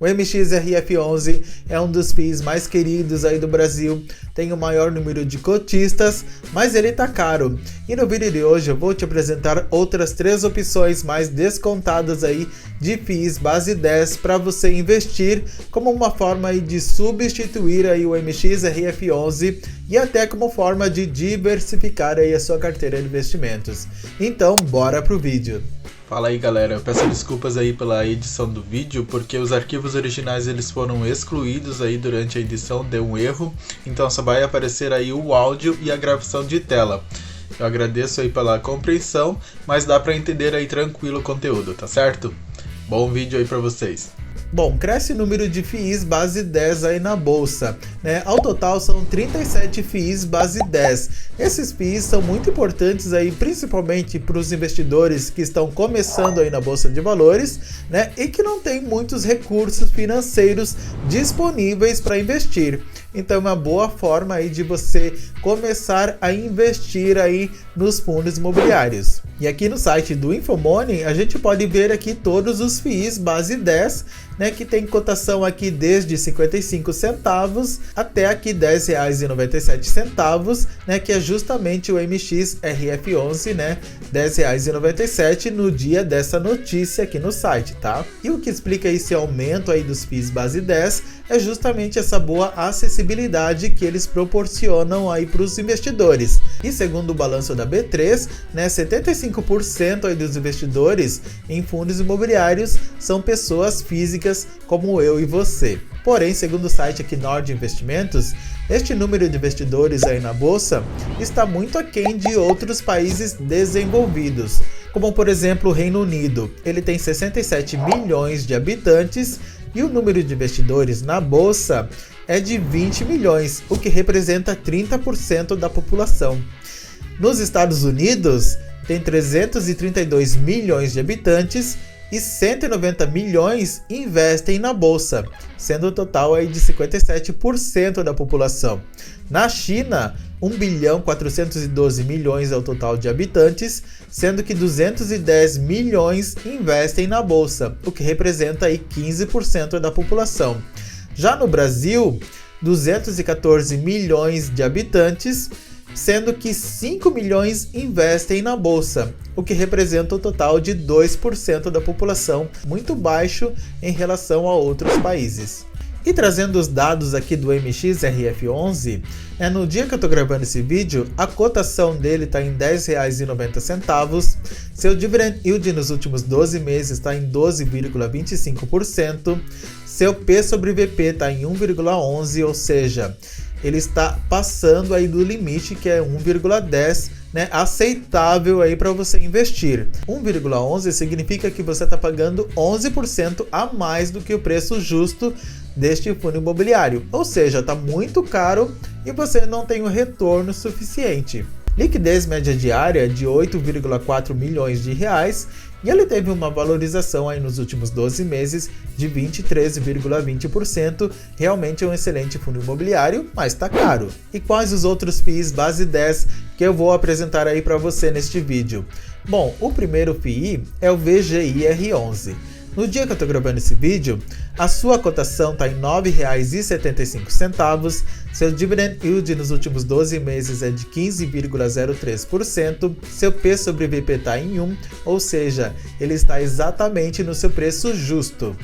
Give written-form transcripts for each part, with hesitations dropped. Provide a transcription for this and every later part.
O MXRF11 é um dos FIIs mais queridos aí do Brasil, tem o maior número de cotistas, mas ele tá caro. E no vídeo de hoje eu vou te apresentar outras 3 opções mais descontadas aí de FIIs base 10 para você investir como uma forma aí de substituir aí o MXRF11 e até como forma de diversificar aí a sua carteira de investimentos. Então, bora pro vídeo. Fala aí galera, eu peço desculpas aí pela edição do vídeo, porque os arquivos originais eles foram excluídos aí durante a edição, deu um erro, então só vai aparecer aí o áudio e a gravação de tela. Eu agradeço aí pela compreensão, mas dá para entender aí tranquilo o conteúdo, tá certo? Bom vídeo aí para vocês. Bom, cresce o número de FIIs base 10 aí na bolsa, né? Ao total são 37 FIIs base 10. Esses FIIs são muito importantes aí, principalmente para os investidores que estão começando aí na bolsa de valores, né? E que não tem muitos recursos financeiros disponíveis para investir. Então é uma boa forma aí de você começar a investir aí nos fundos imobiliários. E aqui no site do Infomoney a gente pode ver aqui todos os FIIs base 10, né, que tem cotação aqui desde 55 centavos até aqui R$10,97, né, que é justamente o MXRF11, né, R$10,97 no dia dessa notícia aqui no site, tá? E o que explica esse aumento aí dos FIIs base 10 é justamente essa boa acessibilidade que eles proporcionam aí para os investidores. E segundo o balanço da B3, né, 75% aí dos investidores em fundos imobiliários são pessoas físicas como eu e você. Porém, segundo o site aqui Nord Investimentos, este número de investidores aí na bolsa está muito aquém de outros países desenvolvidos, como por exemplo o Reino Unido. Ele tem 67 milhões de habitantes e o número de investidores na bolsa é de 20 milhões, o que representa 30% da população. Nos Estados Unidos, tem 332 milhões de habitantes e 190 milhões investem na bolsa, sendo o total aí de 57% da população. Na China, 1,412 bilhões é o total de habitantes, sendo que 210 milhões investem na bolsa, o que representa aí 15% da população. Já no Brasil, 214 milhões de habitantes, sendo que 5 milhões investem na bolsa, o que representa o total de 2% da população, muito baixo em relação a outros países. E trazendo os dados aqui do MXRF11, no dia que eu estou gravando esse vídeo, a cotação dele está em R$10,90, seu dividend yield nos últimos 12 meses está em 12,25%, seu P sobre VP está em 1,11, ou seja, ele está passando aí do limite que é 1,10, né, aceitável aí para você investir. 1,11 significa que você está pagando 11% a mais do que o preço justo deste fundo imobiliário, ou seja, está muito caro e você não tem o retorno suficiente. Liquidez média diária de 8,4 milhões de reais e ele teve uma valorização aí nos últimos 12 meses de 23,20%, realmente é um excelente fundo imobiliário, mas está caro. E quais os outros FIIs base 10 que eu vou apresentar aí para você neste vídeo? Bom, o primeiro FII é o VGIR11. No dia que eu estou gravando esse vídeo, a sua cotação está em R$ 9,75, seu dividend yield nos últimos 12 meses é de 15,03%, seu P sobre VP está em 1, ou seja, ele está exatamente no seu preço justo.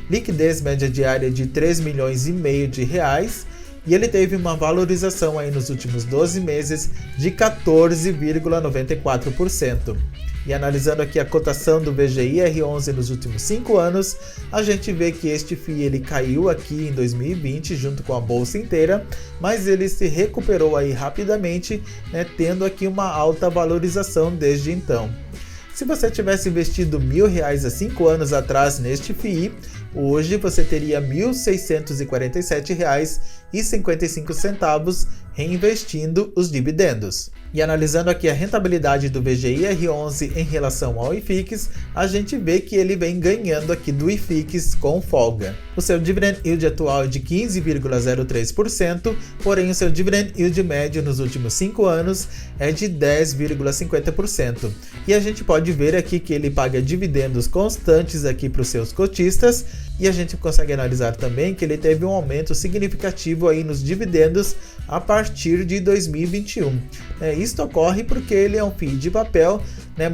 Liquidez média diária de 3 milhões e meio de reais, e ele teve uma valorização aí nos últimos 12 meses de 14,94%. E analisando aqui a cotação do VGIR11 nos últimos 5 anos, a gente vê que este FII ele caiu aqui em 2020 junto com a bolsa inteira, mas ele se recuperou aí rapidamente, né, tendo aqui uma alta valorização desde então. Se você tivesse investido R$1.000 há 5 anos atrás neste FII, hoje você teria R$ 1.647,55 reinvestindo os dividendos. E analisando aqui a rentabilidade do VGI-R11 em relação ao IFIX, a gente vê que ele vem ganhando aqui do IFIX com folga. O seu dividend yield atual é de 15,03%, porém o seu dividend yield médio nos últimos 5 anos é de 10,50%. E a gente pode ver aqui que ele paga dividendos constantes aqui para os seus cotistas, e a gente consegue analisar também que ele teve um aumento significativo aí nos dividendos a partir de 2021. Isto ocorre porque ele é um FII de papel,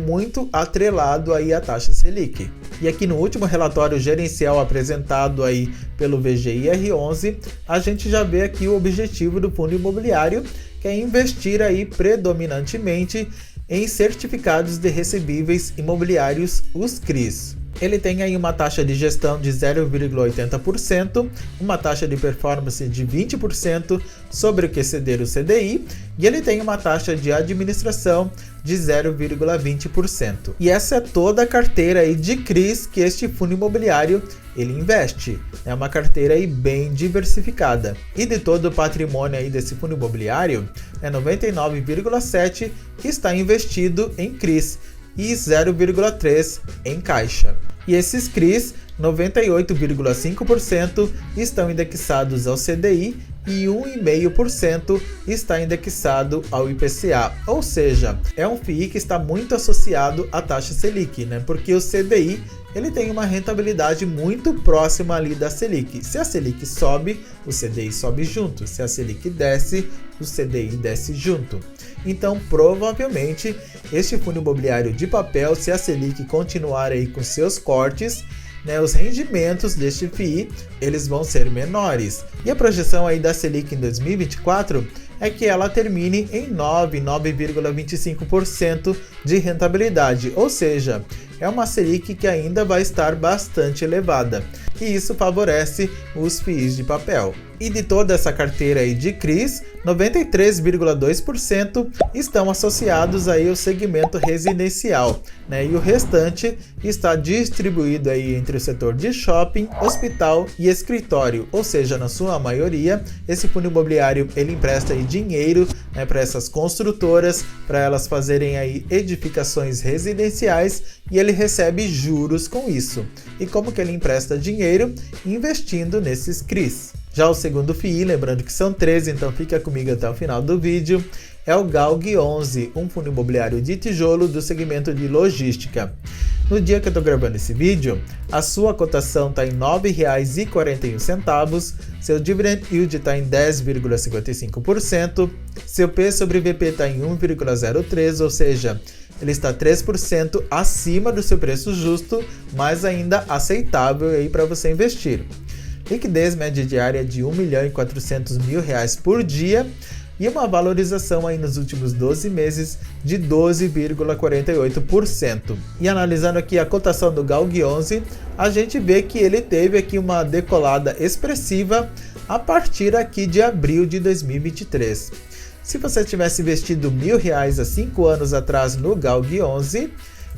muito atrelado aí à taxa Selic. E aqui no último relatório gerencial apresentado aí pelo VGI-R11, a gente já vê aqui o objetivo do fundo imobiliário, que é investir aí predominantemente em certificados de recebíveis imobiliários, os CRIs. Ele tem aí uma taxa de gestão de 0,80%, uma taxa de performance de 20% sobre o que exceder o CDI, e ele tem uma taxa de administração de 0,20%. E essa é toda a carteira aí de CRIs que este fundo imobiliário ele investe. É uma carteira aí bem diversificada. E de todo o patrimônio aí desse fundo imobiliário, 99,7% está investido em CRIs e 0,3% em caixa. E esses CRIs, 98,5% estão indexados ao CDI e 1,5% está indexado ao IPCA, ou seja, é um FII que está muito associado à taxa Selic, porque o CDI ele tem uma rentabilidade muito próxima ali da Selic. Se a Selic sobe, o CDI sobe junto. Se a Selic desce, o CDI desce junto. Então, provavelmente, este fundo imobiliário de papel, se a Selic continuar aí com seus cortes, os rendimentos deste FII eles vão ser menores. E a projeção aí da Selic em 2024 é que ela termine em 9,25% de rentabilidade, ou seja, é uma Selic que ainda vai estar bastante elevada, e isso favorece os FIIs de papel. E de toda essa carteira aí de CRIs, 93,2% estão associados aí ao segmento residencial, e o restante está distribuído aí entre o setor de shopping, hospital e escritório, ou seja, na sua maioria, esse fundo imobiliário ele empresta aí dinheiro para essas construtoras, para elas fazerem aí edificações residenciais, e ele recebe juros com isso. E como que ele empresta dinheiro? Investindo nesses CRIs. Já o segundo FII, lembrando que são 13, então fica comigo até o final do vídeo, é o GALG11, um fundo imobiliário de tijolo do segmento de logística. No dia que eu estou gravando esse vídeo, a sua cotação está em R$ 9,41, seu dividend yield está em 10,55%, seu P sobre VP está em 1,03, ou seja, ele está 3% acima do seu preço justo, mas ainda aceitável aí para você investir. Liquidez média diária de R$ 1.400.000 por dia e uma valorização aí nos últimos 12 meses de 12,48%. E analisando aqui a cotação do GALG11, a gente vê que ele teve aqui uma decolada expressiva a partir aqui de abril de 2023. Se você tivesse investido R$ 1.000 há 5 anos atrás no GALG11,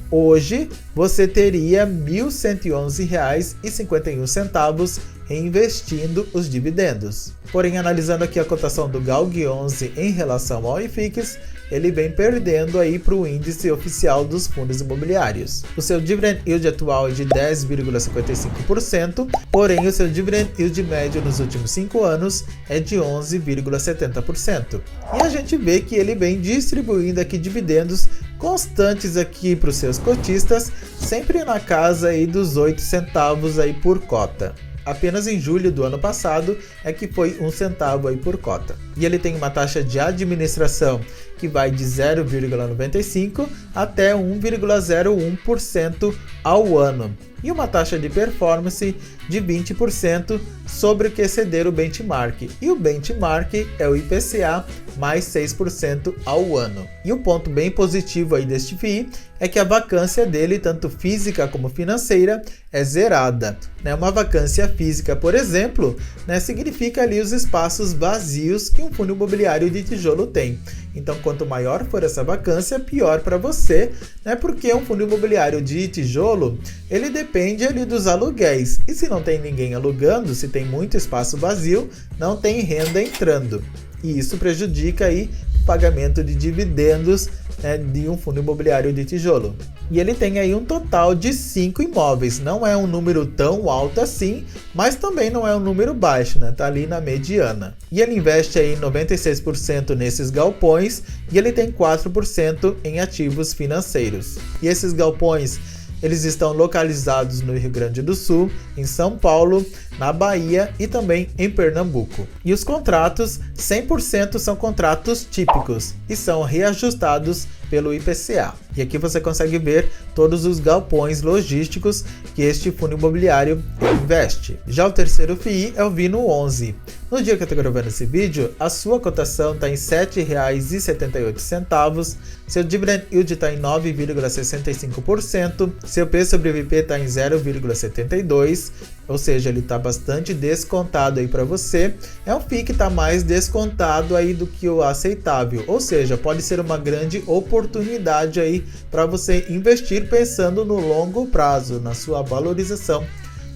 hoje você teria R$ 1.111,51 reinvestindo os dividendos. Porém, analisando aqui a cotação do GALG11 em relação ao IFIX, ele vem perdendo aí para o índice oficial dos fundos imobiliários. O seu dividend yield atual é de 10,55%, porém o seu dividend yield médio nos últimos 5 anos é de 11,70%. E a gente vê que ele vem distribuindo aqui dividendos constantes aqui para os seus cotistas, sempre na casa aí dos 8 centavos aí por cota. Apenas em julho do ano passado é que foi 1 centavo aí por cota. E ele tem uma taxa de administração que vai de 0,95% até 1,01% ao ano. E uma taxa de performance de 20% sobre o que exceder o benchmark. E o benchmark é o IPCA mais 6% ao ano. E o ponto bem positivo aí deste FII é que a vacância dele, tanto física como financeira, é zerada. Uma vacância física, por exemplo, significa ali os espaços vazios que um fundo imobiliário de tijolo tem. Então, quanto maior for essa vacância, pior para você, porque um fundo imobiliário de tijolo, ele depende ali dos aluguéis. E se não tem ninguém alugando, se tem muito espaço vazio, não tem renda entrando. e isso prejudica aí o pagamento de dividendos, né, de um fundo imobiliário de tijolo. E ele tem aí um total de 5 imóveis, não é um número tão alto assim, mas também não é um número baixo, né? Tá ali na mediana. E ele investe aí 96% nesses galpões e ele tem 4% em ativos financeiros. E esses galpões, eles estão localizados no Rio Grande do Sul, em São Paulo, na Bahia e também em Pernambuco. E os contratos, 100% são contratos típicos e são reajustados pelo IPCA. E aqui você consegue ver todos os galpões logísticos que este fundo imobiliário investe. Já o terceiro FII é o Vino 11. No dia que eu estou gravando esse vídeo, a sua cotação está em R$ 7,78, seu dividend yield está em 9,65%, seu P sobre VP está em 0,72%, ou seja, ele está bastante descontado aí para você. É um FII que está mais descontado aí do que o aceitável, ou seja, pode ser uma grande oportunidade aí para você investir pensando no longo prazo, na sua valorização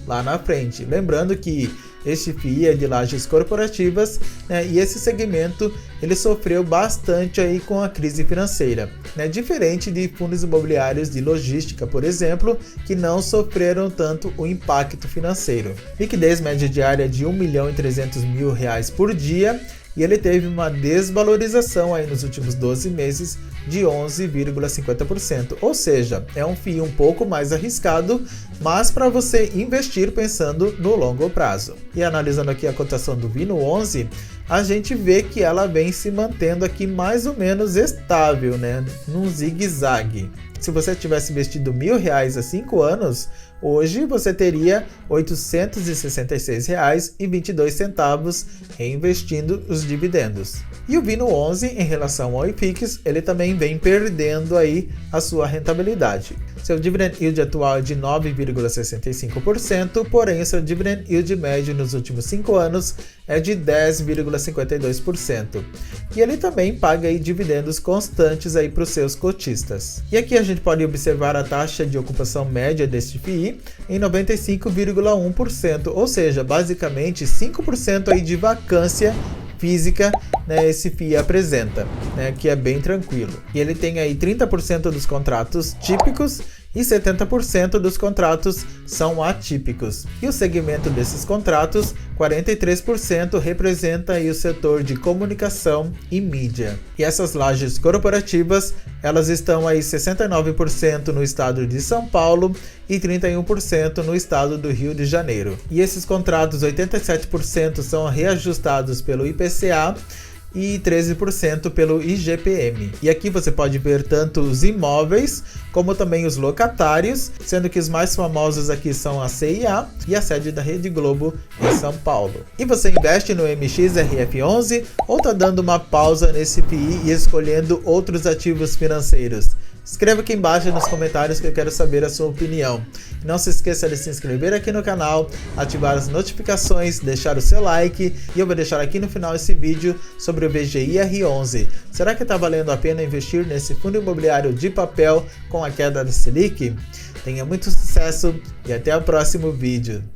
lá na frente. Lembrando que este FII é de lajes corporativas, né, e esse segmento ele sofreu bastante aí com a crise financeira, né, diferente de fundos imobiliários de logística, por exemplo, que não sofreram tanto o impacto financeiro. Liquidez média diária de R$ 1.300.000 por dia, e ele teve uma desvalorização aí nos últimos 12 meses de 11,50%, ou seja, é um FII um pouco mais arriscado, mas para você investir pensando no longo prazo. E analisando aqui a cotação do Vino 11, a gente vê que ela vem se mantendo aqui mais ou menos estável, né, num zigue-zague. Se você tivesse investido R$1.000 há 5 anos, hoje você teria R$ 866,22 reinvestindo os dividendos. E o Vino 11, em relação ao IFIX, ele também vem perdendo aí a sua rentabilidade. Seu dividend yield atual é de 9,65%, porém o seu dividend yield médio nos últimos 5 anos é de 10,52%. E ele também paga aí dividendos constantes aí para os seus cotistas. E aqui a gente pode observar a taxa de ocupação média deste FII em 95,1%, ou seja, basicamente 5% aí de vacância física, né, esse FII apresenta, né, que é bem tranquilo. E ele tem aí 30% dos contratos típicos e 70% dos contratos são atípicos. E o segmento desses contratos, 43% representa aí o setor de comunicação e mídia. E essas lajes corporativas, elas estão aí 69% no estado de São Paulo e 31% no estado do Rio de Janeiro. E esses contratos, 87% são reajustados pelo IPCA e 13% pelo IGPM. E aqui você pode ver tanto os imóveis como também os locatários, sendo que os mais famosos aqui são a CIA e a sede da Rede Globo em São Paulo. E você investe no MXRF11 ou está dando uma pausa nesse FII e escolhendo outros ativos financeiros? Escreva aqui embaixo nos comentários que eu quero saber a sua opinião. Não se esqueça de se inscrever aqui no canal, ativar as notificações, deixar o seu like e eu vou deixar aqui no final esse vídeo sobre o VGIR11. Será que está valendo a pena investir nesse fundo imobiliário de papel com a queda da Selic? Tenha muito sucesso e até o próximo vídeo.